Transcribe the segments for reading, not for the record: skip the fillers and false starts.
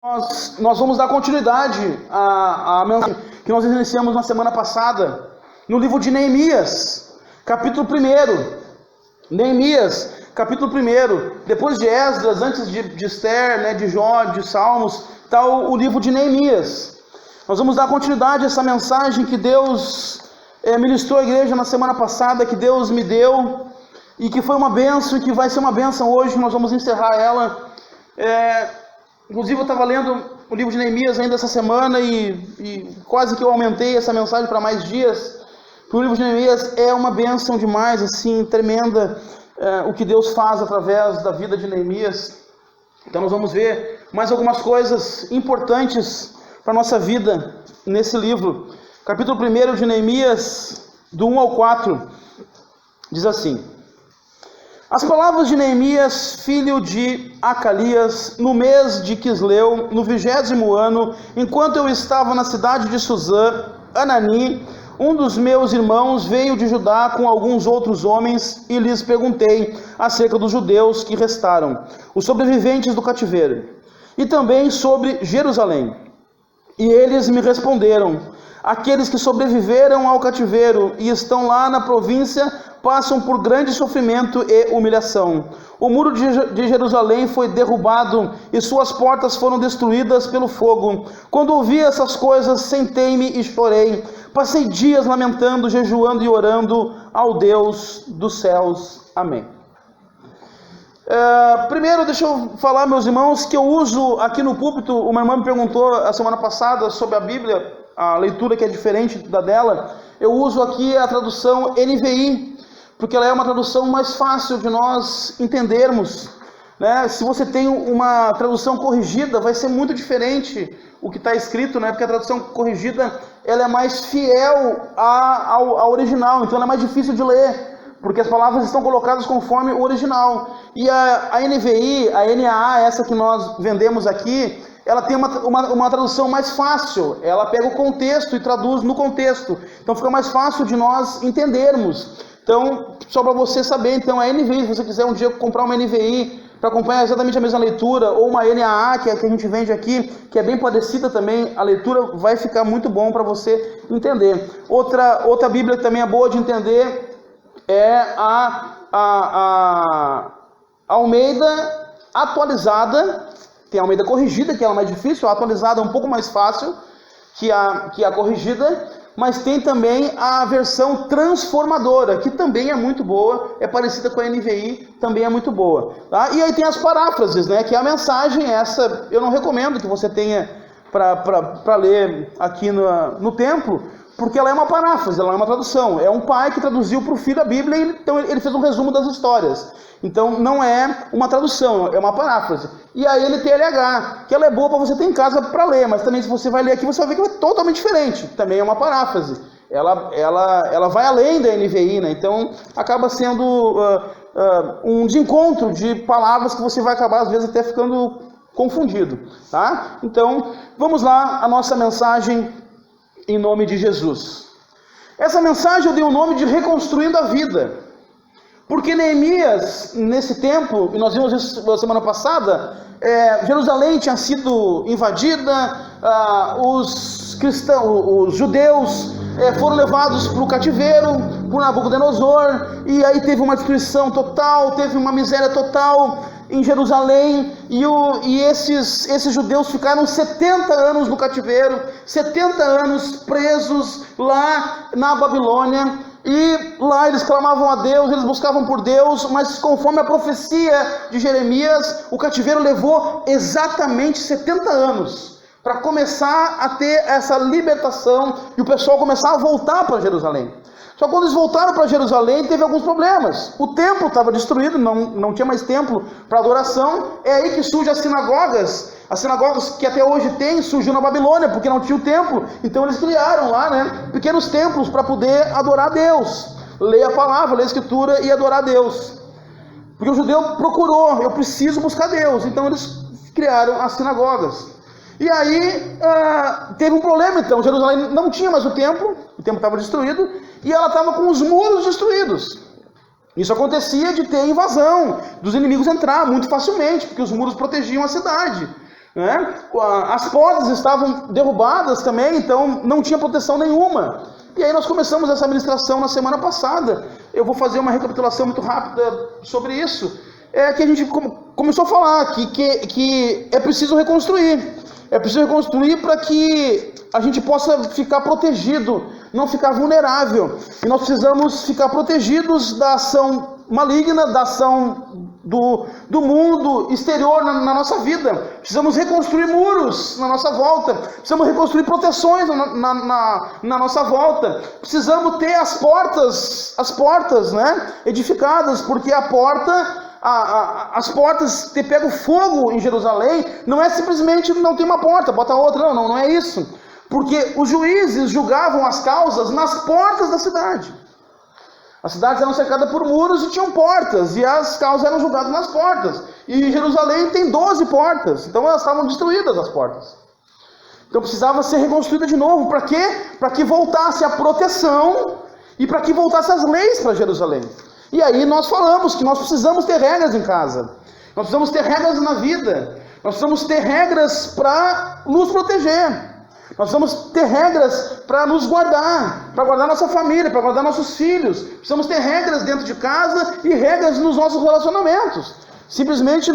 Nós vamos dar continuidade à mensagem que nós iniciamos na semana passada, no livro de Neemias, capítulo 1. Neemias, capítulo 1. Depois de Esdras, antes de Esther, né, de Jó, de Salmos, está o livro de Neemias. Nós vamos dar continuidade a essa mensagem que Deus ministrou à igreja na semana passada, que Deus me deu, e que foi uma bênção, e que vai ser uma bênção hoje. Nós vamos encerrar ela. Inclusive eu estava lendo o livro de Neemias ainda essa semana e quase que eu aumentei essa mensagem para mais dias. O livro de Neemias é uma bênção demais, assim, tremenda, o que Deus faz através da vida de Neemias. Então nós vamos ver mais algumas coisas importantes para a nossa vida nesse livro. Capítulo 1 de Neemias, do 1 ao 4, diz assim: As palavras de Neemias, filho de Acalias, no mês de Quisleu, no 20º ano, enquanto eu estava na cidade de Suzã, Anani, um dos meus irmãos, veio de Judá com alguns outros homens, e lhes perguntei acerca dos judeus que restaram, os sobreviventes do cativeiro, e também sobre Jerusalém. E eles me responderam: aqueles que sobreviveram ao cativeiro e estão lá na província passam por grande sofrimento e humilhação. O muro de Jerusalém foi derrubado e suas portas foram destruídas pelo fogo. Quando ouvi essas coisas, sentei-me e chorei. Passei dias lamentando, jejuando e orando ao Deus dos céus. Amém. Primeiro, deixa eu falar, meus irmãos, que eu uso aqui no púlpito. Uma irmã me perguntou a semana passada sobre a Bíblia, a leitura que é diferente da dela. Eu uso aqui a tradução NVI, porque ela é uma tradução mais fácil de nós entendermos, né? Se você tem uma tradução corrigida, vai ser muito diferente o que está escrito, né? Porque a tradução corrigida ela é mais fiel ao original, então ela é mais difícil de ler, porque as palavras estão colocadas conforme o original. E a NVI, a NAA, essa que nós vendemos aqui, ela tem uma tradução mais fácil. Ela pega o contexto e traduz no contexto, então fica mais fácil de nós entendermos. Então, só para você saber, então a NVI, se você quiser um dia comprar uma NVI para acompanhar exatamente a mesma leitura, ou uma NAA, que é a que a gente vende aqui, que é bem parecida também, a leitura vai ficar muito bom para você entender. Outra Bíblia que também é boa de entender é a Almeida atualizada. Tem a Almeida corrigida, que é a mais difícil, a atualizada é um pouco mais fácil que a corrigida, mas tem também a versão transformadora, que também é muito boa, é parecida com a NVI, também é muito boa. Tá? E aí tem as paráfrases, né, que é a mensagem, essa eu não recomendo que você tenha para ler aqui no templo, porque ela é uma paráfrase, ela é uma tradução. É um pai que traduziu para o filho a Bíblia, e então ele fez um resumo das histórias. Então não é uma tradução, é uma paráfrase. E a NTLH, que ela é boa para você ter em casa para ler, mas também se você vai ler aqui, você vai ver que é totalmente diferente. Também é uma paráfrase. Ela vai além da NVI, né? Então acaba sendo um desencontro de palavras que você vai acabar às vezes até ficando confundido. Tá? Então vamos lá, a nossa mensagem em nome de Jesus. Essa mensagem eu dei o nome de Reconstruindo a Vida. Porque Neemias, nesse tempo, e nós vimos isso na semana passada, Jerusalém tinha sido invadida, os judeus foram levados para o cativeiro por Nabucodonosor, e aí teve uma destruição total, teve uma miséria total em Jerusalém, e esses judeus ficaram 70 anos no cativeiro, 70 anos presos lá na Babilônia. E lá eles clamavam a Deus, eles buscavam por Deus, mas conforme a profecia de Jeremias, o cativeiro levou exatamente 70 anos para começar a ter essa libertação e o pessoal começar a voltar para Jerusalém. Só que quando eles voltaram para Jerusalém, teve alguns problemas. O templo estava destruído, não tinha mais templo para adoração. É aí que surgem as sinagogas. As sinagogas que até hoje tem, surgiu na Babilônia, porque não tinha o templo. Então eles criaram lá, né, pequenos templos para poder adorar a Deus. Ler a palavra, ler a escritura e adorar a Deus. Porque o judeu procurou, eu preciso buscar Deus. Então eles criaram as sinagogas. E aí teve um problema, então. Jerusalém não tinha mais o templo estava destruído, e ela estava com os muros destruídos. Isso acontecia de ter invasão, dos inimigos entrar muito facilmente, porque os muros protegiam a cidade. né? As portas estavam derrubadas também, então não tinha proteção nenhuma. E aí nós começamos essa ministração na semana passada. Eu vou fazer uma recapitulação muito rápida sobre isso. Que a gente começou a falar que é preciso reconstruir. É preciso reconstruir para que a gente possa ficar protegido, não ficar vulnerável. E nós precisamos ficar protegidos da ação maligna, da ação do mundo exterior na nossa vida. Precisamos reconstruir muros na nossa volta. Precisamos reconstruir proteções na nossa volta. Precisamos ter as portas, né, edificadas, porque as portas ter pego fogo em Jerusalém não é simplesmente não tem uma porta, bota outra, não é isso. Porque os juízes julgavam as causas nas portas da cidade. As cidades eram cercadas por muros e tinham portas, e as causas eram julgadas nas portas. E Jerusalém tem 12 portas, então elas estavam destruídas as portas. Então precisava ser reconstruída de novo. Para quê? Para que voltasse a proteção e para que voltasse as leis para Jerusalém. E aí nós falamos que nós precisamos ter regras em casa. Nós precisamos ter regras na vida. Nós precisamos ter regras para nos proteger. Nós precisamos ter regras para nos guardar, para guardar nossa família, para guardar nossos filhos. Precisamos ter regras dentro de casa e regras nos nossos relacionamentos. Simplesmente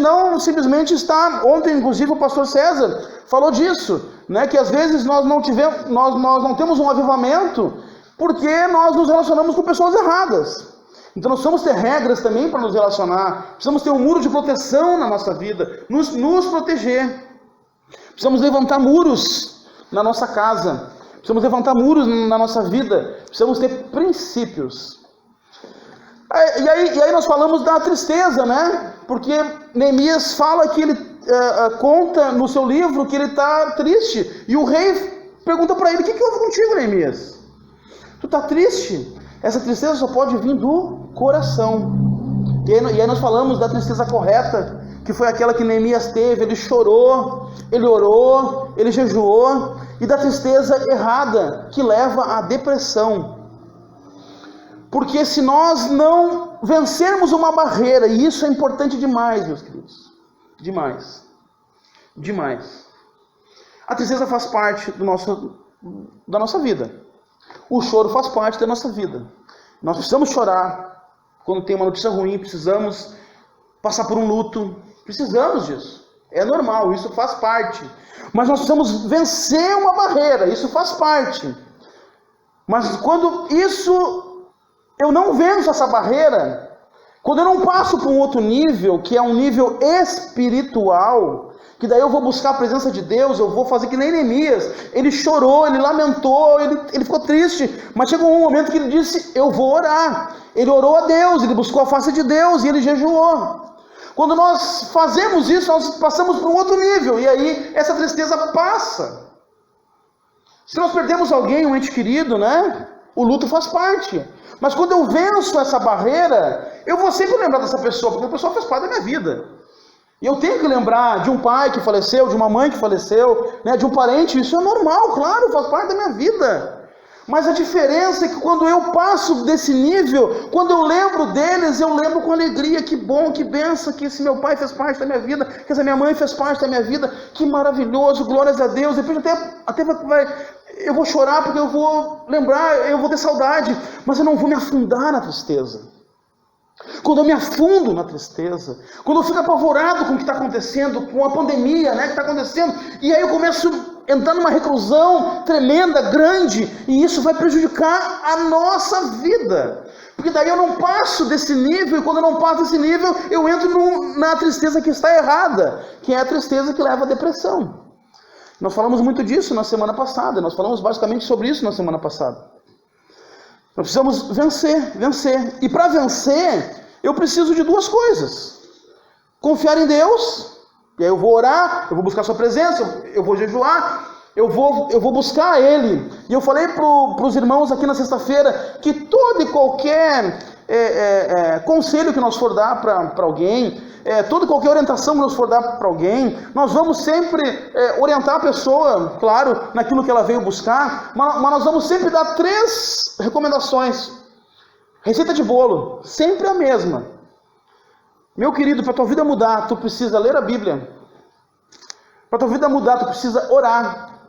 está. Ontem, inclusive, o pastor César falou disso, né? Que às vezes nós não temos um avivamento porque nós nos relacionamos com pessoas erradas. Então nós precisamos ter regras também para nos relacionar. Precisamos ter um muro de proteção na nossa vida, nos proteger. Precisamos levantar muros na nossa casa. Precisamos levantar muros na nossa vida. Precisamos ter princípios. E aí nós falamos da tristeza, né? Porque Neemias fala que ele conta no seu livro que ele está triste. E o rei pergunta para ele: o que houve contigo, Neemias? Tu está triste? Essa tristeza só pode vir do coração. E aí nós falamos da tristeza correta, que foi aquela que Neemias teve. Ele chorou, ele orou, ele jejuou. E da tristeza errada, que leva à depressão. Porque se nós não vencermos uma barreira, e isso é importante demais, meus queridos, demais, a tristeza faz parte da nossa vida, o choro faz parte da nossa vida. Nós precisamos chorar quando tem uma notícia ruim, precisamos passar por um luto, precisamos disso, é normal, isso faz parte. Mas nós precisamos vencer uma barreira, isso faz parte. Mas quando eu não venço essa barreira, quando eu não passo para um outro nível, que é um nível espiritual, que daí eu vou buscar a presença de Deus, eu vou fazer que nem Neemias. Ele chorou, ele lamentou, ele ficou triste, mas chegou um momento que ele disse: eu vou orar. Ele orou a Deus, ele buscou a face de Deus e ele jejuou. Quando nós fazemos isso, nós passamos para um outro nível, e aí essa tristeza passa. Se nós perdemos alguém, um ente querido, né? O luto faz parte. Mas quando eu venço essa barreira, eu vou sempre lembrar dessa pessoa, porque a pessoa faz parte da minha vida. E eu tenho que lembrar de um pai que faleceu, de uma mãe que faleceu, né? De um parente. Isso é normal, claro, faz parte da minha vida. Mas a diferença é que quando eu passo desse nível, quando eu lembro deles, eu lembro com alegria: que bom, que benção, que esse meu pai fez parte da minha vida, que essa minha mãe fez parte da minha vida, que maravilhoso, glórias a Deus. Depois eu vou chorar porque eu vou lembrar, eu vou ter saudade, mas eu não vou me afundar na tristeza. Quando eu me afundo na tristeza, quando eu fico apavorado com o que está acontecendo, com a pandemia, né, que está acontecendo, e aí eu começo a entrar numa reclusão tremenda, grande, e isso vai prejudicar a nossa vida. Porque daí eu não passo desse nível, e quando eu não passo desse nível, eu entro na tristeza que está errada, que é a tristeza que leva à depressão. Nós falamos muito disso na semana passada, nós falamos basicamente sobre isso na semana passada. Nós precisamos vencer. E para vencer, eu preciso de duas coisas: confiar em Deus, e aí eu vou orar, eu vou buscar sua presença, eu vou jejuar, eu vou buscar Ele. E eu falei para os irmãos aqui na sexta-feira que todo e qualquer conselho que nós for dar para alguém, toda e qualquer orientação que nós for dar para alguém, nós vamos sempre orientar a pessoa, claro, naquilo que ela veio buscar, mas nós vamos sempre dar 3 recomendações. Receita de bolo, sempre a mesma. Meu querido, para a tua vida mudar, tu precisa ler a Bíblia. Para tua vida mudar, tu precisa orar.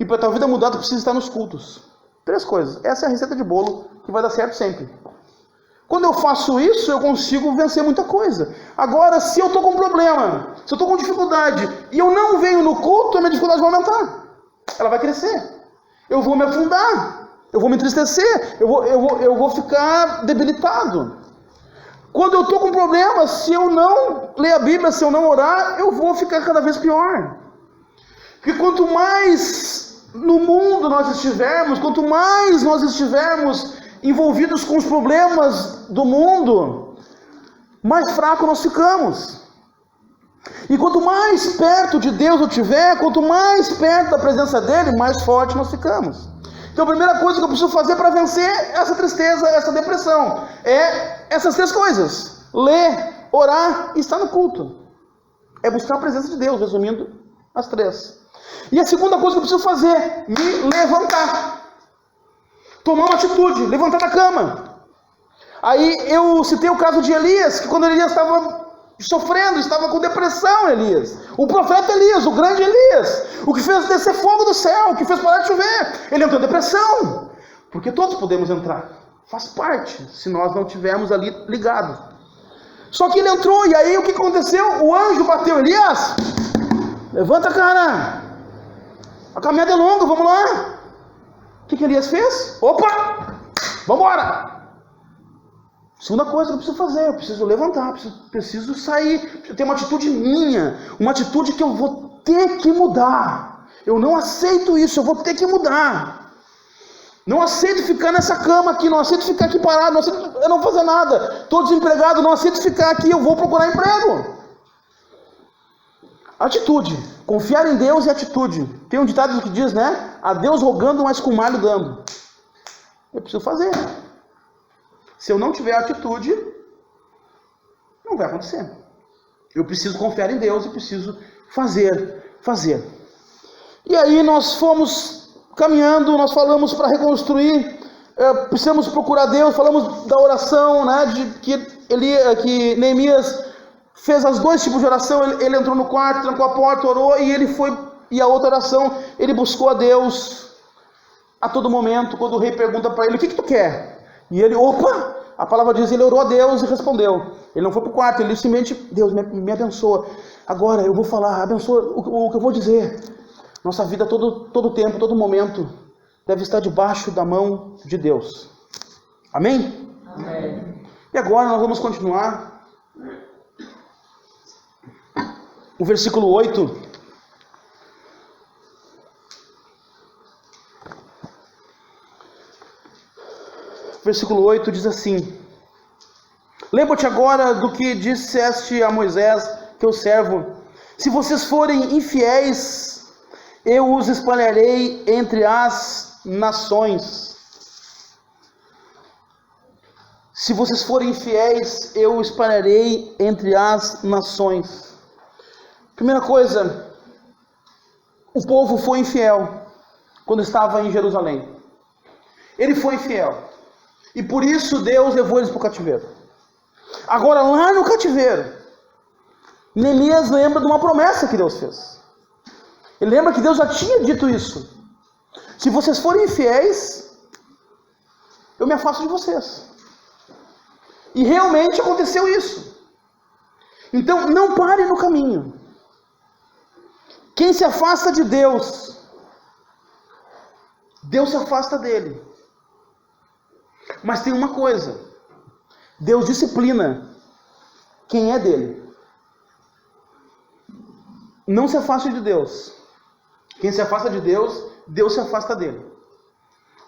E para tua vida mudar, tu precisa estar nos cultos. 3 coisas. Essa é a receita de bolo que vai dar certo sempre. Quando eu faço isso, eu consigo vencer muita coisa. Agora, se eu estou com problema, se eu estou com dificuldade, e eu não venho no culto, a minha dificuldade vai aumentar. Ela vai crescer. Eu vou me afundar. Eu vou me entristecer. Eu vou ficar debilitado. Quando eu estou com problema, se eu não ler a Bíblia, se eu não orar, eu vou ficar cada vez pior. Porque quanto mais no mundo nós estivermos, quanto mais nós estivermos envolvidos com os problemas do mundo, mais fraco nós ficamos. E quanto mais perto de Deus eu estiver, quanto mais perto da presença dele, mais forte nós ficamos. Então a primeira coisa que eu preciso fazer para vencer essa tristeza, essa depressão, é essas 3 coisas: ler, orar e estar no culto. É buscar a presença de Deus, resumindo as 3. E a segunda coisa que eu preciso fazer, me levantar. Tomar uma atitude, levantar da cama. Aí eu citei o caso de Elias, que quando Elias estava sofrendo, estava com depressão, Elias. O profeta Elias, o grande Elias, o que fez descer fogo do céu, o que fez parar de chover. Ele entrou em depressão, porque todos podemos entrar. Faz parte, se nós não tivermos ali ligado. Só que ele entrou, e aí o que aconteceu? O anjo bateu: Elias, levanta, cara. A caminhada é longa, vamos lá. O que Elias fez? Opa! Vamos embora! Segunda coisa que eu preciso fazer, eu preciso levantar, preciso sair, preciso ter uma atitude minha, uma atitude que eu vou ter que mudar. Eu não aceito isso, eu vou ter que mudar. Não aceito ficar nessa cama aqui, não aceito ficar aqui parado, não aceito eu não fazer nada. Estou desempregado, não aceito ficar aqui, eu vou procurar emprego. Atitude, confiar em Deus e atitude. Tem um ditado que diz, né? A Deus rogando, mas com malho dando. Eu preciso fazer. Se eu não tiver atitude, não vai acontecer. Eu preciso confiar em Deus e preciso fazer. E aí nós fomos caminhando, nós falamos para reconstruir, precisamos procurar Deus, falamos da oração, né? De que Neemias fez as 2 tipos de oração. Ele entrou no quarto, trancou a porta, orou, e a outra oração, ele buscou a Deus a todo momento. Quando o rei pergunta para ele: o que tu quer? E ele, a palavra diz, ele orou a Deus e respondeu. Ele não foi para o quarto, ele simplesmente: Deus, me abençoa. Agora eu vou falar, abençoa o que eu vou dizer. Nossa vida, todo tempo, todo momento, deve estar debaixo da mão de Deus. Amém? Amém. E agora nós vamos continuar. O versículo 8. Versículo 8 diz assim: lembra-te agora do que disseste a Moisés, teu servo: se vocês forem infiéis, eu os espalharei entre as nações. Se vocês forem infiéis, eu os espalharei entre as nações. Primeira coisa, o povo foi infiel quando estava em Jerusalém. Ele foi infiel. E por isso Deus levou eles para o cativeiro. Agora, lá no cativeiro, Neemias lembra de uma promessa que Deus fez. Ele lembra que Deus já tinha dito isso: se vocês forem infiéis, eu me afasto de vocês. E realmente aconteceu isso. Então, não pare no caminho. Quem se afasta de Deus, Deus se afasta dele. Mas tem uma coisa: Deus disciplina quem é dele. Não se afaste de Deus. Quem se afasta de Deus, Deus se afasta dele.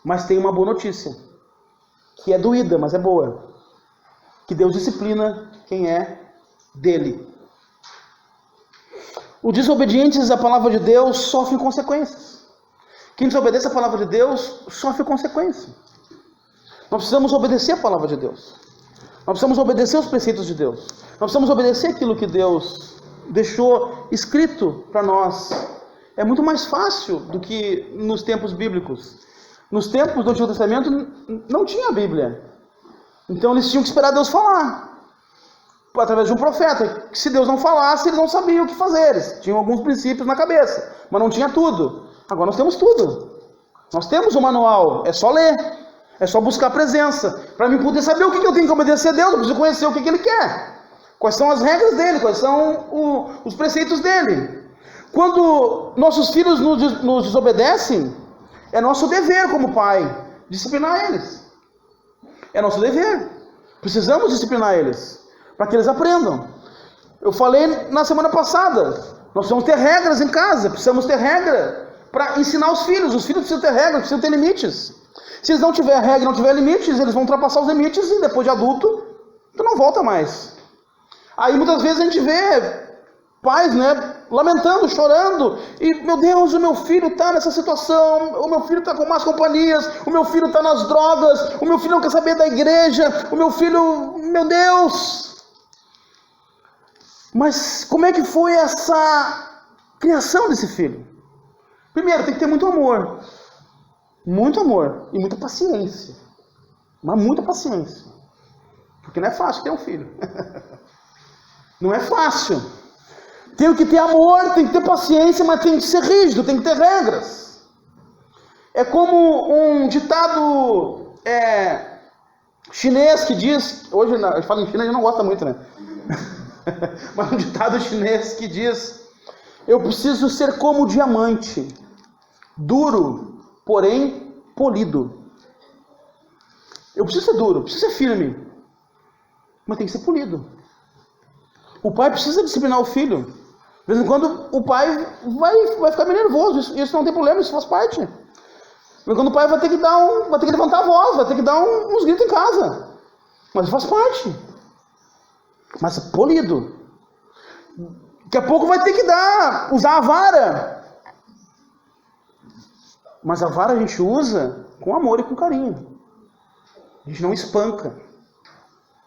Mas tem uma boa notícia, que é doída, mas é boa: que Deus disciplina quem é dele. Os desobedientes à palavra de Deus sofrem consequências. Quem desobedece à palavra de Deus sofre consequências. Nós precisamos obedecer a palavra de Deus. Nós precisamos obedecer os preceitos de Deus. Nós precisamos obedecer aquilo que Deus deixou escrito para nós. É muito mais fácil do que nos tempos bíblicos. Nos tempos do Antigo Testamento não tinha a Bíblia. Então eles tinham que esperar Deus falar. através de um profeta, que se Deus não falasse, eles não sabiam o que fazer. Eles tinham alguns princípios na cabeça, mas não tinha tudo. Agora nós temos tudo. Nós temos o manual, é só ler, é só buscar a presença. Para mim poder saber o que eu tenho que obedecer a Deus, eu preciso conhecer o que Ele quer. Quais são as regras dele, quais são os preceitos dele. Quando nossos filhos nos desobedecem, é nosso dever como pai disciplinar eles. É nosso dever. Precisamos disciplinar eles, para que eles aprendam. Eu falei na semana passada, nós precisamos ter regras em casa, precisamos ter regra para ensinar os filhos precisam ter regras, precisam ter limites. Se eles não tiverem regra, não tiverem limites, eles vão ultrapassar os limites e depois de adulto, tu não volta mais. Aí muitas vezes a gente vê pais, lamentando, chorando, e meu Deus, o meu filho está nessa situação, o meu filho está com más companhias, o meu filho está nas drogas, o meu filho não quer saber da igreja, o meu filho, meu Deus. Mas como é que foi essa criação desse filho? Primeiro, tem que ter muito amor e muita paciência, mas muita paciência, porque não é fácil ter um filho, não é fácil. Tem que ter amor, tem que ter paciência, mas tem que ser rígido, tem que ter regras. É como um ditado chinês que diz, hoje a gente fala em China, a gente não gosta muito, né? Mas um ditado chinês que diz: eu preciso ser como o diamante, duro, porém polido. Eu preciso ser duro, preciso ser firme, mas tem que ser polido. O pai precisa disciplinar o filho. De vez em quando o pai vai ficar meio nervoso, isso não tem problema, isso faz parte. De vez em quando o pai vai ter que levantar a voz, vai ter que dar uns gritos em casa. Mas faz parte. Mas polido. Daqui a pouco vai ter que usar a vara. Mas a vara a gente usa com amor e com carinho. A gente não espanca.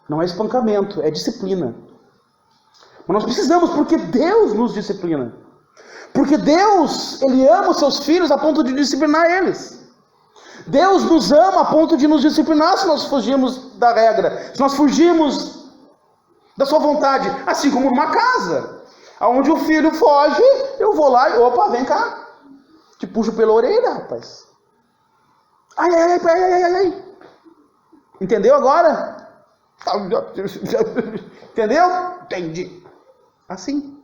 Não é espancamento, é disciplina. Mas nós precisamos, porque Deus nos disciplina. Porque Deus, Ele ama os seus filhos a ponto de disciplinar eles. Deus nos ama a ponto de nos disciplinar se nós fugirmos da regra, se nós fugirmos da sua vontade. Assim como numa casa, onde o filho foge, eu vou lá e, opa, vem cá. Te puxo pela orelha, rapaz. Ai. Entendeu agora? Entendeu? Entendi. Assim.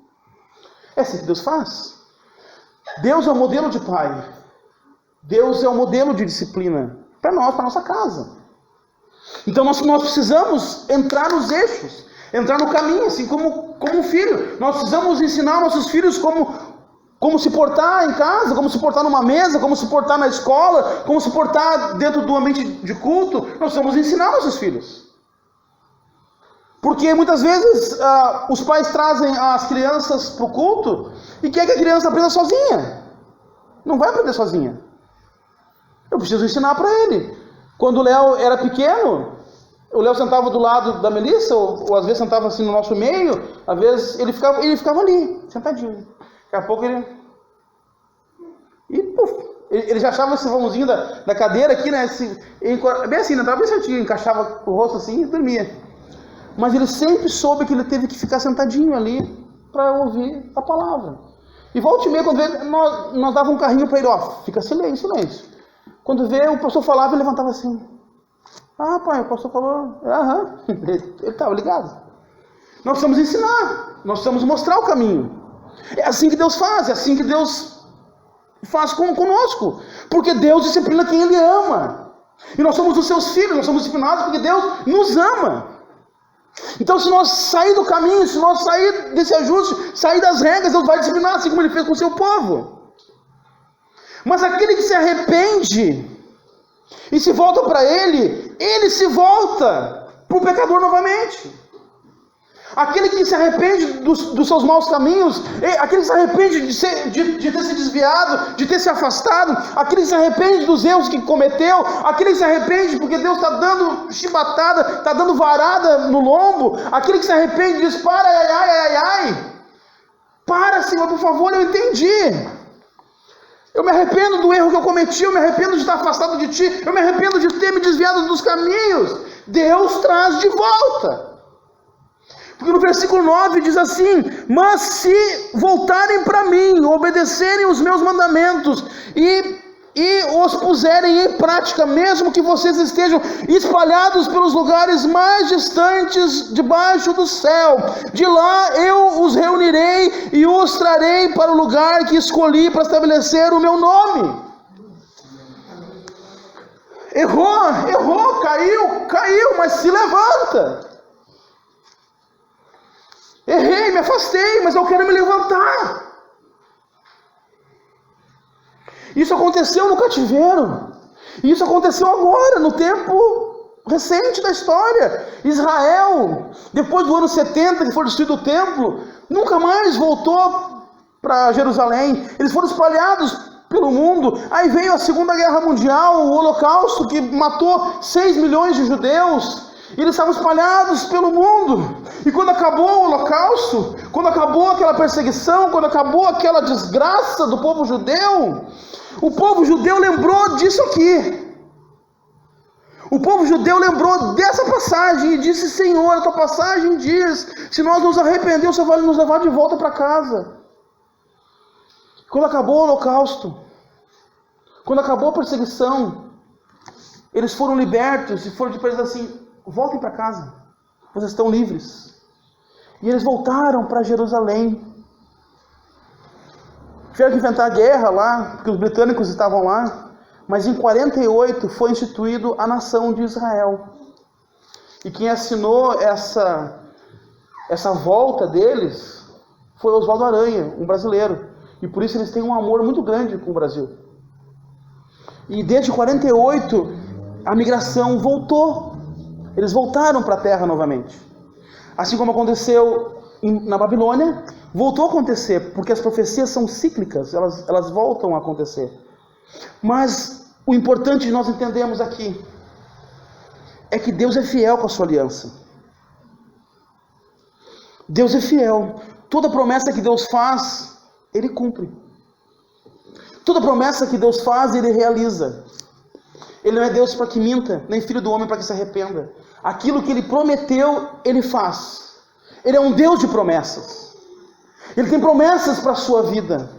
É assim que Deus faz. Deus é o modelo de pai. Deus é o modelo de disciplina para nós, para nossa casa. Então nós precisamos entrar nos eixos, entrar no caminho, assim como um filho. Nós precisamos ensinar nossos filhos como se portar em casa, como se portar numa mesa, como se portar na escola, como se portar dentro do ambiente de culto. Nós precisamos ensinar nossos filhos. Porque muitas vezes os pais trazem as crianças para o culto e quer que a criança aprenda sozinha. Não vai aprender sozinha. Eu preciso ensinar para ele. Quando o Léo era pequeno, o Léo sentava do lado da Melissa, ou às vezes sentava assim no nosso meio, às vezes ele ficava ali, sentadinho. Daqui a pouco ele já achava esse vãozinho da cadeira aqui, né? Bem assim, né? Tava bem certinho, encaixava o rosto assim e dormia. Mas ele sempre soube que ele teve que ficar sentadinho ali para ouvir a palavra. E volta e meia, quando vê, nós dava um carrinho para ele, fica silêncio. Quando vê, o pastor falava e levantava assim. Ah, pai, o pastor falou, aham. Ele estava ligado. Nós precisamos ensinar, nós precisamos mostrar o caminho. É assim que Deus faz, é assim que Deus faz conosco. Porque Deus disciplina quem Ele ama. E nós somos os seus filhos, nós somos disciplinados porque Deus nos ama. Então, se nós sair do caminho, se nós sair desse ajuste, sair das regras, Deus vai disciplinar, assim como Ele fez com o seu povo. Mas aquele que se arrepende e se volta para Ele, Ele se volta para o pecador novamente. Aquele que se arrepende dos seus maus caminhos, aquele que se arrepende de ter se desviado, de ter se afastado, aquele que se arrepende dos erros que cometeu, aquele que se arrepende porque Deus está dando chibatada, está dando varada no lombo, aquele que se arrepende e diz, para, ai, para, Senhor, por favor, eu entendi. Eu me arrependo do erro que eu cometi, eu me arrependo de estar afastado de Ti, eu me arrependo de ter me desviado dos caminhos. Deus traz de volta. Porque no versículo 9 diz assim: mas se voltarem para mim, obedecerem os meus mandamentos e os puserem em prática, mesmo que vocês estejam espalhados pelos lugares mais distantes debaixo do céu, de lá eu os reunirei e os trarei para o lugar que escolhi para estabelecer o meu nome. Errou, caiu, mas se levanta. Errei, me afastei, mas eu quero me levantar. Isso aconteceu no cativeiro. Isso aconteceu agora, no tempo recente da história. Israel, depois do ano 70, que foi destruído o templo, nunca mais voltou para Jerusalém. Eles foram espalhados pelo mundo. Aí veio a Segunda Guerra Mundial, o Holocausto, que matou 6 milhões de judeus. E eles estavam espalhados pelo mundo. E quando acabou o Holocausto, quando acabou aquela perseguição, quando acabou aquela desgraça do povo judeu, o povo judeu lembrou disso aqui. O povo judeu lembrou dessa passagem e disse: Senhor, a tua passagem diz, se nós nos arrependermos, o Senhor vai nos levar de volta para casa. Quando acabou o Holocausto, quando acabou a perseguição, eles foram libertos e foram depois assim: voltem para casa, vocês estão livres. E eles voltaram para Jerusalém. Tiveram que inventar guerra lá, porque os britânicos estavam lá. Mas em 48 foi instituído a nação de Israel. E quem assinou essa volta deles foi Oswaldo Aranha, um brasileiro. E por isso eles têm um amor muito grande com o Brasil. E desde 48 a migração voltou. Eles voltaram para a terra novamente. Assim como aconteceu na Babilônia, voltou a acontecer, porque as profecias são cíclicas, elas voltam a acontecer. Mas o importante de nós entendermos aqui é que Deus é fiel com a sua aliança. Deus é fiel. Toda promessa que Deus faz, Ele cumpre. Toda promessa que Deus faz, Ele realiza. Ele não é Deus para que minta, nem filho do homem para que se arrependa. Aquilo que Ele prometeu, Ele faz. Ele é um Deus de promessas. Ele tem promessas para a sua vida.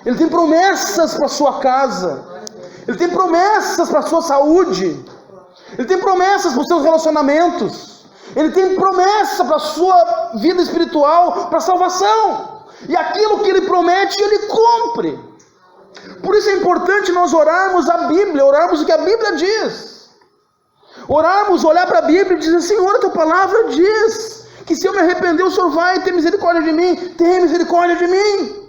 Ele tem promessas para a sua casa. Ele tem promessas para a sua saúde. Ele tem promessas para os seus relacionamentos. Ele tem promessa para a sua vida espiritual, para a salvação. E aquilo que Ele promete, Ele cumpre. Por isso é importante nós orarmos a Bíblia, orarmos o que a Bíblia diz. Orarmos, olhar para a Bíblia e dizer: Senhor, a tua palavra diz que se eu me arrepender, o Senhor vai ter misericórdia de mim. Tem misericórdia de mim.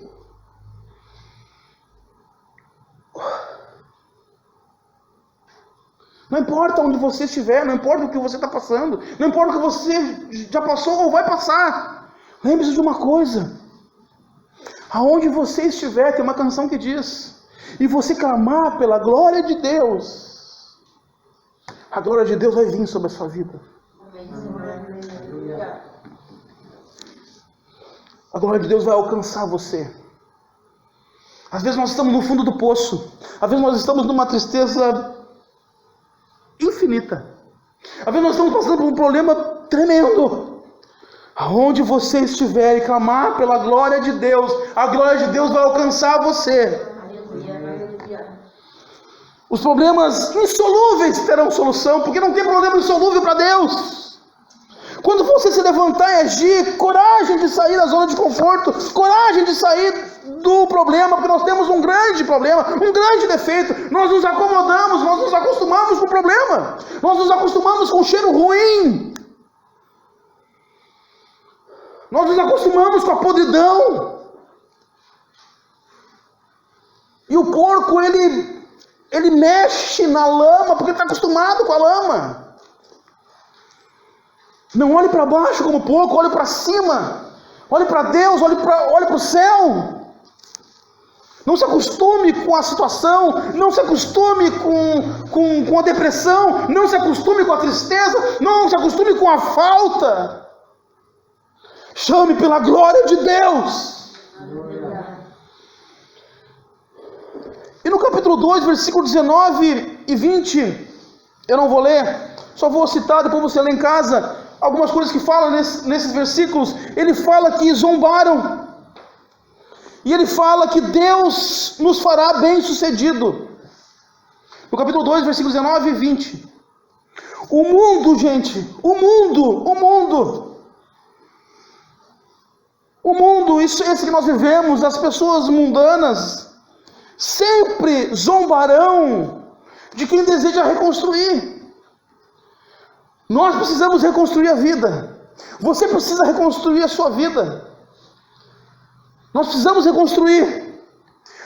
Não importa onde você estiver, não importa o que você está passando, não importa o que você já passou ou vai passar. Lembre-se de uma coisa: aonde você estiver, tem uma canção que diz: e você clamar pela glória de Deus, a glória de Deus vai vir sobre a sua vida. A glória de Deus vai alcançar você. Às vezes nós estamos no fundo do poço. Às vezes nós estamos numa tristeza infinita. Às vezes nós estamos passando por um problema tremendo. Aonde você estiver e clamar pela glória de Deus, a glória de Deus vai alcançar você. Os problemas insolúveis terão solução, porque não tem problema insolúvel para Deus. Quando você se levantar e agir, coragem de sair da zona de conforto, coragem de sair do problema, porque nós temos um grande problema, um grande defeito. Nós nos acomodamos, nós nos acostumamos com o problema, nós nos acostumamos com o cheiro ruim, nós nos acostumamos com a podridão. E o porco, ele mexe na lama, porque ele está acostumado com a lama. Não olhe para baixo como porco, olhe para cima. Olhe para Deus, olhe para o céu. Não se acostume com a situação, não se acostume com a depressão, não se acostume com a tristeza, não se acostume com a falta. Chame pela glória de Deus. E no capítulo 2, versículo 19 e 20, eu não vou ler, só vou citar, depois você lê em casa, algumas coisas que fala nesses versículos. Ele fala que zombaram. E ele fala que Deus nos fará bem-sucedido. No capítulo 2, versículos 19 e 20. O mundo, gente, o mundo, esse que nós vivemos, as pessoas mundanas, sempre zombarão de quem deseja reconstruir. Nós precisamos reconstruir a vida. Você precisa reconstruir a sua vida. Nós precisamos reconstruir.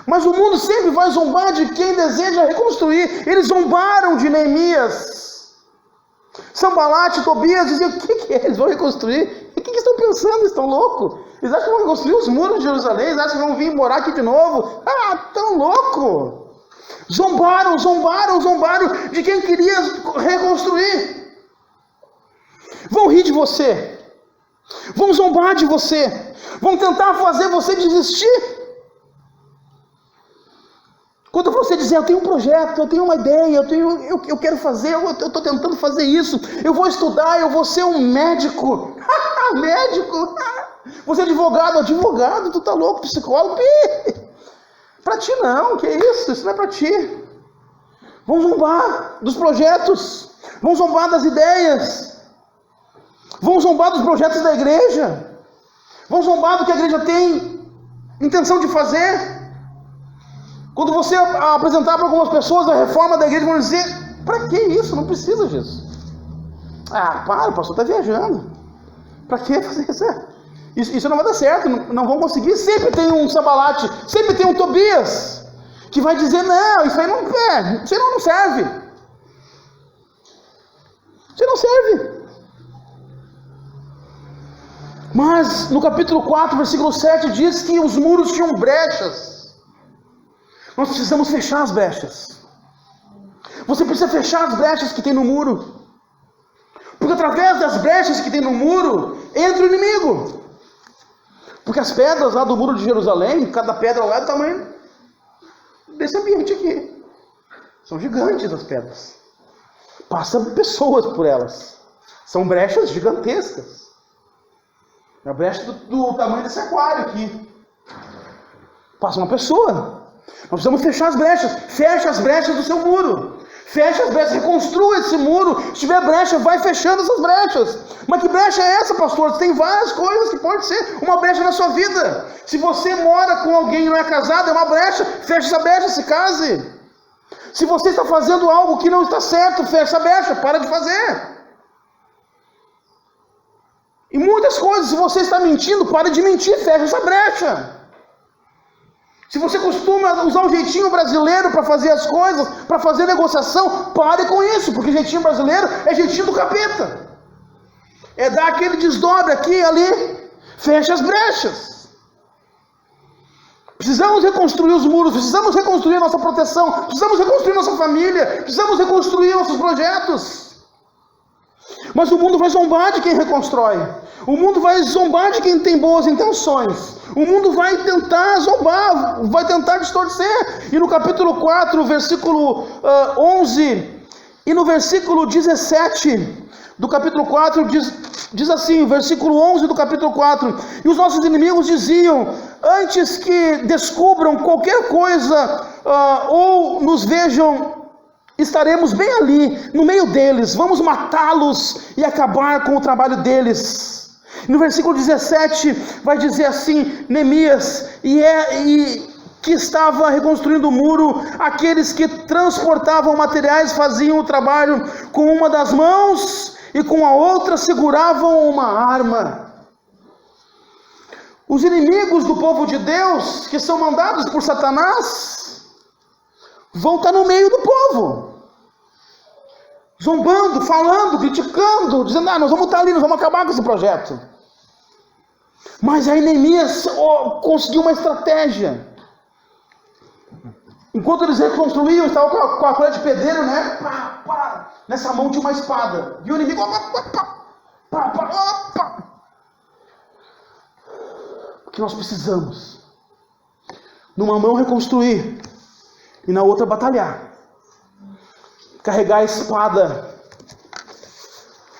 Mas o mundo sempre vai zombar de quem deseja reconstruir. Eles zombaram de Neemias. Sanbalate e Tobias diziam: o que é? Eles vão reconstruir? O que estão pensando? Estão loucos? Eles acham que vão reconstruir os muros de Jerusalém? Eles acham que vão vir morar aqui de novo? Ah, tão louco! Zombaram de quem queria reconstruir. Vão rir de você. Vão zombar de você. Vão tentar fazer você desistir. Quando você dizer: eu tenho um projeto, eu tenho uma ideia, eu quero fazer, eu estou tentando fazer isso, eu vou estudar, eu vou ser um médico. Médico? Você é advogado, tu tá louco, psicólogo? Para ti não, que isso? Isso não é para ti. Vão zombar dos projetos, vão zombar das ideias, vão zombar dos projetos da igreja, vão zombar do que a igreja tem intenção de fazer. Quando você apresentar para algumas pessoas a reforma da igreja, vão dizer: para que isso? Não precisa disso. Ah, para, o pastor está viajando. Para que fazer isso? Isso não vai dar certo, não vão conseguir. Sempre tem um Sanbalate, sempre tem um Tobias, que vai dizer: não, isso aí não serve. Isso não serve. Mas no capítulo 4, versículo 7, diz que os muros tinham brechas. Nós precisamos fechar as brechas. Você precisa fechar as brechas que tem no muro. Porque através das brechas que tem no muro, entra o inimigo. Porque as pedras lá do muro de Jerusalém, cada pedra lá é do tamanho desse ambiente aqui. São gigantes as pedras. Passam pessoas por elas. São brechas gigantescas. É a brecha do tamanho desse aquário aqui. Passa uma pessoa. Nós precisamos fechar as brechas. Fecha as brechas do seu muro. Fecha as brechas, reconstrua esse muro. Se tiver brecha, vai fechando essas brechas. Mas que brecha é essa, pastor? Tem várias coisas que pode ser uma brecha na sua vida. Se você mora com alguém e não é casado, é uma brecha. Fecha essa brecha, se case. Se você está fazendo algo que não está certo, fecha essa brecha, para de fazer. E muitas coisas, se você está mentindo, pare de mentir, fecha essa brecha. Se você costuma usar um jeitinho brasileiro para fazer as coisas, para fazer negociação, pare com isso, porque jeitinho brasileiro é jeitinho do capeta. É dar aquele desdobre aqui e ali, fecha as brechas. Precisamos reconstruir os muros, precisamos reconstruir a nossa proteção, precisamos reconstruir nossa família, precisamos reconstruir nossos projetos. Mas o mundo vai zombar de quem reconstrói. O mundo vai zombar de quem tem boas intenções. O mundo vai tentar zombar, vai tentar distorcer. E no capítulo 4, versículo 11 e no versículo 17 do capítulo 4 diz assim, versículo 11 do capítulo 4: e os nossos inimigos diziam: antes que descubram qualquer coisa ou nos vejam, estaremos bem ali, no meio deles, vamos matá-los e acabar com o trabalho deles. No versículo 17 vai dizer assim: Neemias que estava reconstruindo o muro, aqueles que transportavam materiais faziam o trabalho com uma das mãos e com a outra seguravam uma arma. Os inimigos do povo de Deus, que são mandados por Satanás, vão estar no meio do povo, zombando, falando, criticando, dizendo: nós vamos estar ali, nós vamos acabar com esse projeto. Mas aí Neemias conseguiu uma estratégia. Enquanto eles reconstruíam, estavam com a colher de pedreiro, né? Nessa mão tinha uma espada. E o inimigo, o que nós precisamos? Numa mão reconstruir e na outra batalhar. Carregar a espada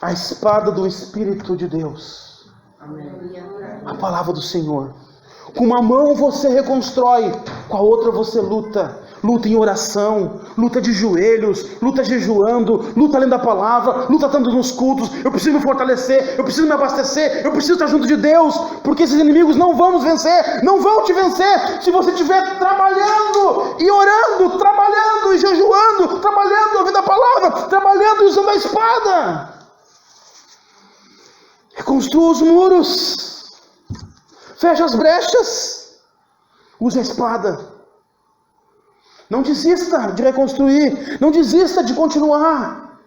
A espada do Espírito de Deus. A palavra do Senhor. Com uma mão você reconstrói, com a outra você luta. Luta em oração, luta de joelhos, luta jejuando, luta lendo a palavra, luta estando nos cultos. Eu preciso me fortalecer, eu preciso me abastecer, eu preciso estar junto de Deus, porque esses inimigos não vão nos vencer, não vão te vencer, se você estiver trabalhando e orando, trabalhando e jejuando, trabalhando ouvindo a palavra, trabalhando e usando a espada. Reconstrua os muros, fecha as brechas, use a espada. Não desista de reconstruir, não desista de continuar.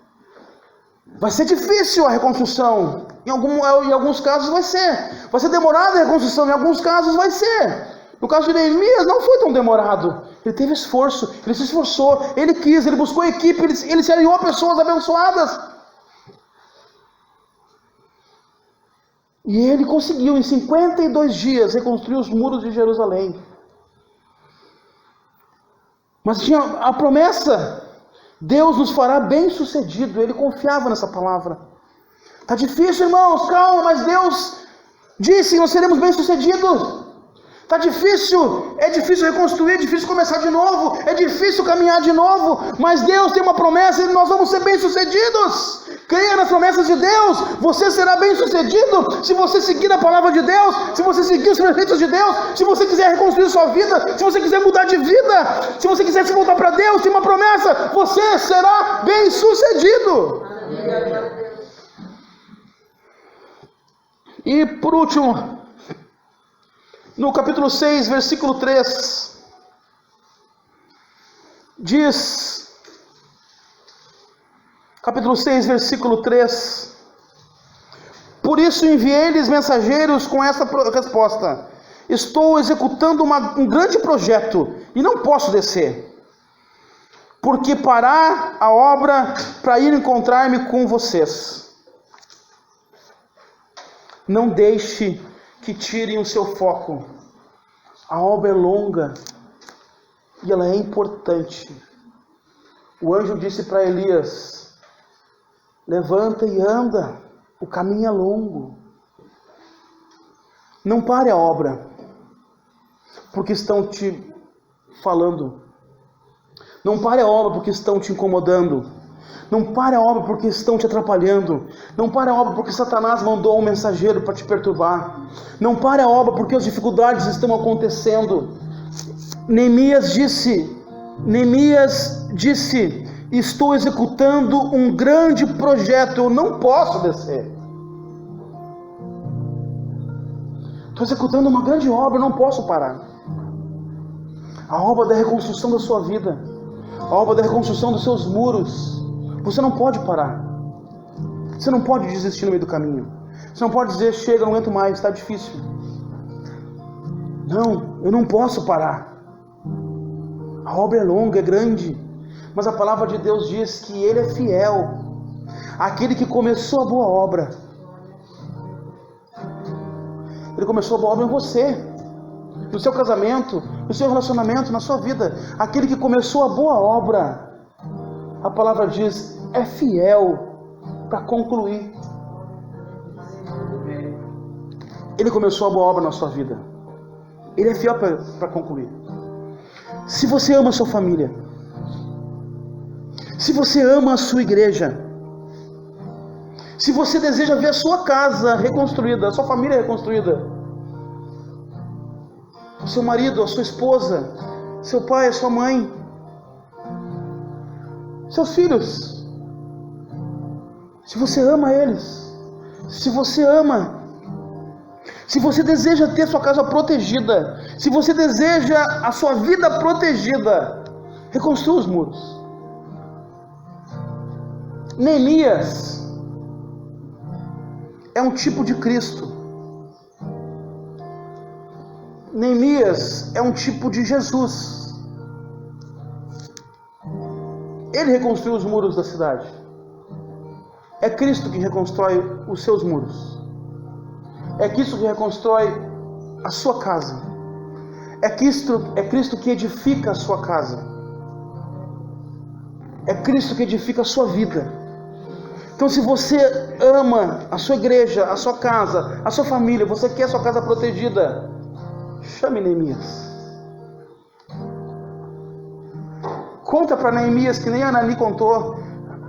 Vai ser difícil a reconstrução, em alguns casos vai ser demorada a reconstrução, em alguns casos vai ser. No caso de Neemias não foi tão demorado, ele teve esforço, ele se esforçou, ele quis, ele buscou equipe, ele se aliou a pessoas abençoadas. E ele conseguiu em 52 dias reconstruir os muros de Jerusalém. Mas tinha a promessa, Deus nos fará bem sucedido, ele confiava nessa palavra. Está difícil, irmãos, calma, mas Deus disse que nós seremos bem sucedidos. Está difícil, é difícil reconstruir, é difícil começar de novo, é difícil caminhar de novo, mas Deus tem uma promessa e nós vamos ser bem sucedidos. Creia nas promessas de Deus, você será bem sucedido se você seguir a palavra de Deus, se você seguir os preceitos de Deus, se você quiser reconstruir sua vida, se você quiser mudar de vida, se você quiser se voltar para Deus, tem uma promessa, você será bem sucedido. E por último, no capítulo 6, versículo 3, diz... Capítulo 6, versículo 3. Por isso enviei-lhes mensageiros com essa resposta: estou executando um grande projeto e não posso descer, porque parar a obra para ir encontrar-me com vocês. Não deixe que tirem o seu foco. A obra é longa e ela é importante. O anjo disse para Elias: levanta e anda, o caminho é longo. Não pare a obra, porque estão te falando. Não pare a obra porque estão te incomodando. Não pare a obra porque estão te atrapalhando. Não pare a obra porque Satanás mandou um mensageiro para te perturbar. Não pare a obra porque as dificuldades estão acontecendo. Neemias disse: estou executando um grande projeto, eu não posso descer. Estou executando uma grande obra, eu não posso parar. A obra da reconstrução da sua vida, a obra da reconstrução dos seus muros. Você não pode parar. Você não pode desistir no meio do caminho. Você não pode dizer: chega, não aguento mais, está difícil. Não, eu não posso parar. A obra é longa, é grande, mas a palavra de Deus diz que Ele é fiel. Aquele que começou a boa obra, Ele começou a boa obra em você, no seu casamento, no seu relacionamento, na sua vida. Aquele que começou a boa obra, a palavra diz, é fiel para concluir. Ele começou a boa obra na sua vida, Ele é fiel para concluir. Se você ama a sua família, se você ama a sua igreja, se você deseja ver a sua casa reconstruída, a sua família reconstruída, o seu marido, a sua esposa, seu pai, a sua mãe, seus filhos, se você ama eles, se você deseja ter a sua casa protegida, se você deseja a sua vida protegida, reconstrua os muros. Neemias é um tipo de Cristo. Neemias é um tipo de Jesus. Ele reconstruiu os muros da cidade. É Cristo que reconstrói os seus muros. É Cristo que reconstrói a sua casa. É Cristo que edifica a sua casa. É Cristo que edifica a sua vida. Então, se você ama a sua igreja, a sua casa, a sua família, você quer a sua casa protegida, chame Neemias. Conta para Neemias, que nem a Anani contou.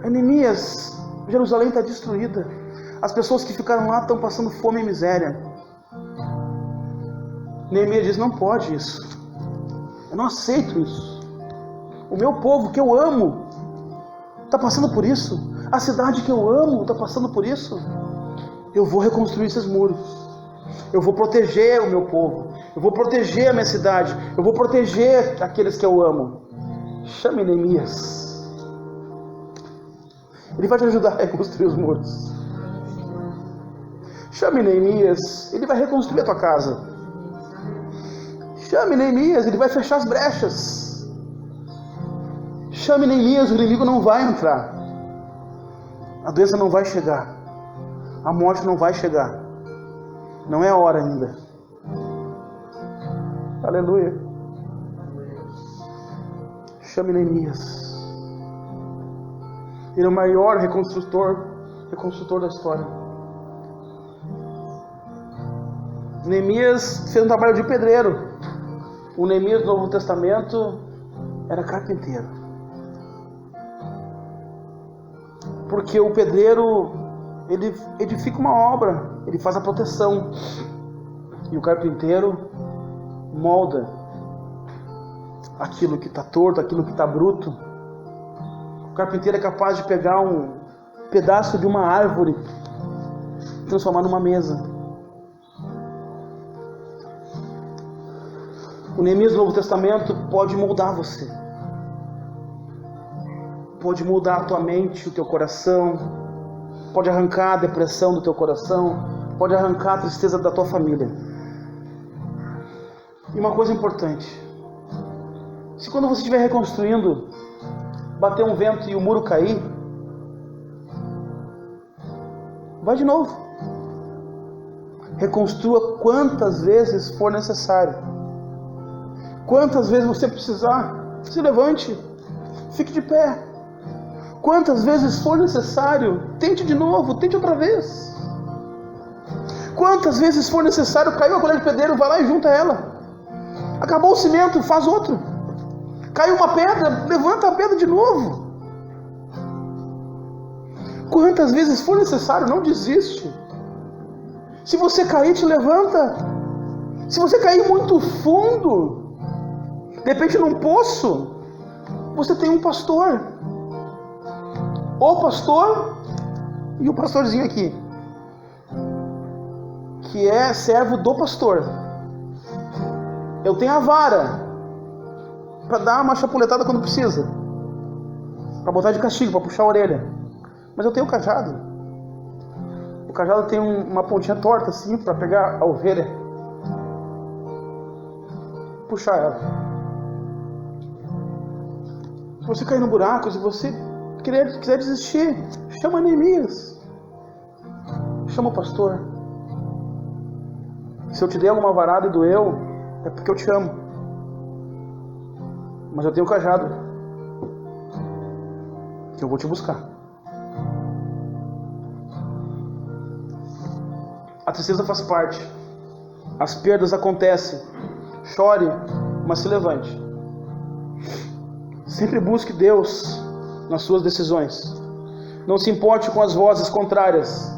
Neemias, Jerusalém está destruída. As pessoas que ficaram lá estão passando fome e miséria. Neemias diz: não pode isso. Eu não aceito isso. O meu povo que eu amo está passando por isso. A cidade que eu amo está passando por isso. Eu vou reconstruir esses muros. Eu vou proteger o meu povo. Eu vou proteger a minha cidade. Eu vou proteger aqueles que eu amo. Chame Neemias. Ele vai te ajudar a reconstruir os muros. Chame Neemias. Ele vai reconstruir a tua casa. Chame Neemias. Ele vai fechar as brechas. Chame Neemias. O inimigo não vai entrar. A doença não vai chegar. A morte não vai chegar. Não é a hora ainda. Aleluia. Chame Neemias. Ele é o maior reconstrutor da história. Neemias fez um trabalho de pedreiro. O Neemias do Novo Testamento era carpinteiro. Porque o pedreiro, ele edifica uma obra, ele faz a proteção. E o carpinteiro molda aquilo que está torto, aquilo que está bruto. O carpinteiro é capaz de pegar um pedaço de uma árvore e transformar numa mesa. O Neemias do Novo Testamento pode moldar você. Pode mudar a tua mente, o teu coração. Pode arrancar a depressão do teu coração. Pode arrancar a tristeza da tua família. E uma coisa importante: se quando você estiver reconstruindo, bater um vento e o muro cair, vai de novo. Reconstrua quantas vezes for necessário. Quantas vezes você precisar, se levante, fique de pé. Quantas vezes for necessário, tente de novo, tente outra vez. Quantas vezes for necessário, caiu a colher de pedreiro, vai lá e junta ela. Acabou o cimento, faz outro. Caiu uma pedra, levanta a pedra de novo. Quantas vezes for necessário, não desiste. Se você cair, te levanta. Se você cair muito fundo, de repente num poço, você tem um pastor. O pastor e o pastorzinho aqui, que é servo do pastor. Eu tenho a vara para dar uma chapuletada quando precisa, para botar de castigo, para puxar a orelha. Mas eu tenho o cajado. O cajado tem uma pontinha torta assim para pegar a ovelha, puxar ela. Se você cair no buraco, se você quiser desistir, chama Neemias. Chama o pastor. Se eu te dei alguma varada e doeu, é porque eu te amo. Mas eu tenho o cajado, que eu vou te buscar. A tristeza faz parte. As perdas acontecem. Chore, mas se levante. Sempre busque Deus nas suas decisões. Não se importe com as vozes contrárias.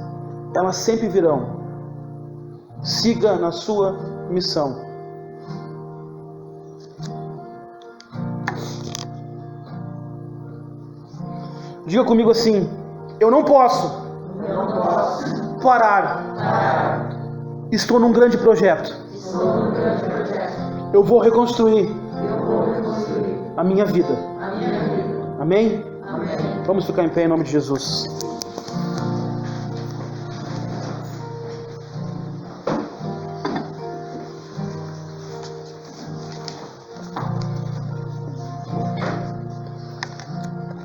Elas sempre virão. Siga na sua missão. Diga comigo assim: eu não posso parar. Estou num grande projeto. Eu vou reconstruir a minha vida. Amém? Vamos ficar em pé em nome de Jesus.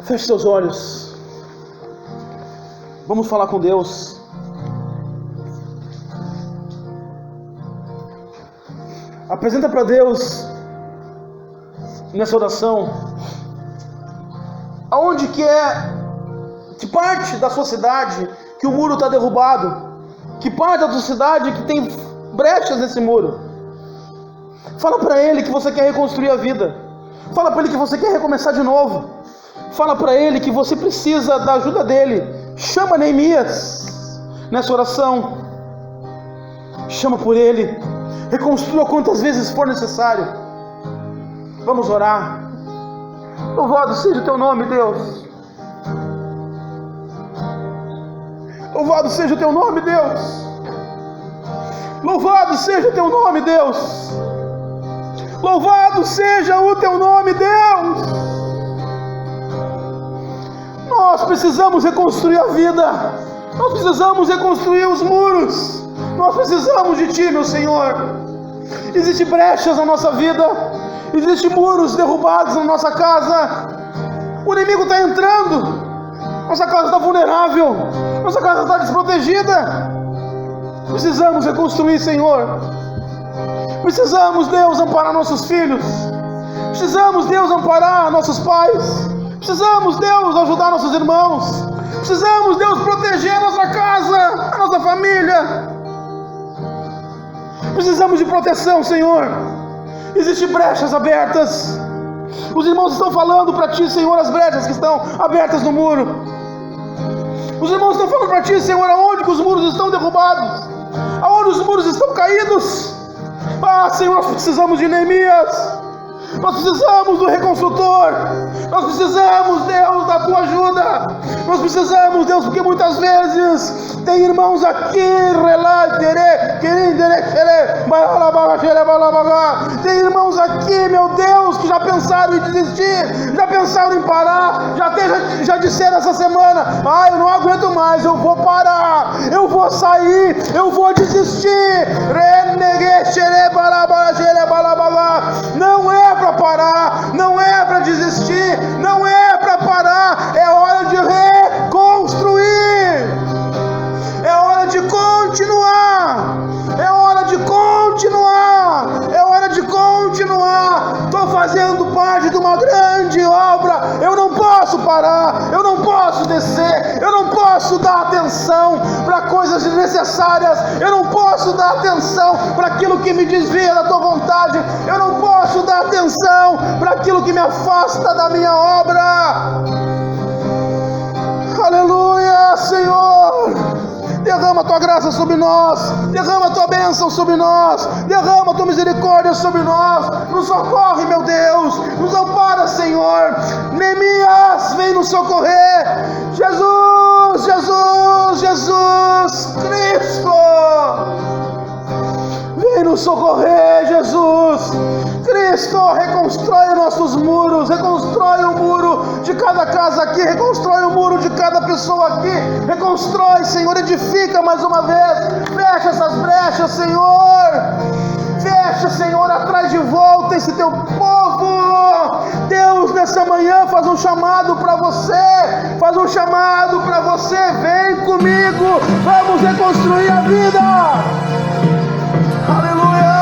Feche seus olhos. Vamos falar com Deus. Apresenta para Deus nessa oração aonde que Que parte da sua cidade que o muro está derrubado? Que parte da sua cidade que tem brechas nesse muro? Fala para ele que você quer reconstruir a vida. Fala para ele que você quer recomeçar de novo. Fala para ele que você precisa da ajuda dele. Chama Neemias nessa oração. Chama por ele. Reconstrua quantas vezes for necessário. Vamos orar. Louvado seja o teu nome, Deus. Louvado seja o teu nome, Deus. Louvado seja o teu nome, Deus. Louvado seja o teu nome, Deus. Nós precisamos reconstruir a vida. Nós precisamos reconstruir os muros. Nós precisamos de Ti, meu Senhor. Existem brechas na nossa vida. Existem muros derrubados na nossa casa. O inimigo está entrando. Nossa casa está vulnerável. Nossa casa está desprotegida. Precisamos reconstruir, Senhor. Precisamos, Deus, amparar nossos filhos. Precisamos, Deus, amparar nossos pais. Precisamos, Deus, ajudar nossos irmãos. Precisamos, Deus, proteger a nossa casa, a nossa família. Precisamos de proteção, Senhor. Existem brechas abertas. Os irmãos estão falando para Ti, Senhor, as brechas que estão abertas no muro. Os irmãos estão falando para Ti, Senhor, aonde que os muros estão derrubados, aonde os muros estão caídos. Ah, Senhor, nós precisamos de Neemias. Nós precisamos do reconstrutor. Nós precisamos, Deus, da Tua ajuda. Nós precisamos, Deus, porque muitas vezes tem irmãos aqui, tem irmãos aqui, meu Deus, que já pensaram em desistir, já pensaram em parar, já disseram essa semana: ah, eu não aguento mais, eu vou parar, eu vou sair, eu vou desistir. Não é para parar, não é para desistir, não é para parar, é hora de reconstruir, é hora de continuar, é hora de continuar, é hora de continuar. Estou fazendo parte de uma grande obra, eu não posso parar, eu não posso descer, eu não posso dar atenção para coisas desnecessárias, eu não posso dar atenção para aquilo que me desvia da Tua vontade, eu não posso dar atenção para aquilo que me afasta da minha obra. Aleluia, Senhor. Derrama a Tua graça sobre nós, derrama a Tua bênção sobre nós, derrama a Tua misericórdia sobre nós, nos socorre, meu Deus, nos ampara, Senhor. Neemias, vem nos socorrer. Jesus, Jesus, Jesus Cristo, vem nos socorrer, Jesus Cristo. Reconstrói nossos muros, reconstrói o muro de cada casa aqui, reconstrói o muro de cada pessoa aqui, reconstrói, Senhor, edifica mais uma vez, fecha essas brechas, Senhor, fecha, Senhor, atrás de volta esse Teu povo. Deus, nessa manhã faz um chamado para você, faz um chamado para você: vem comigo, vamos reconstruir a vida. Aleluia.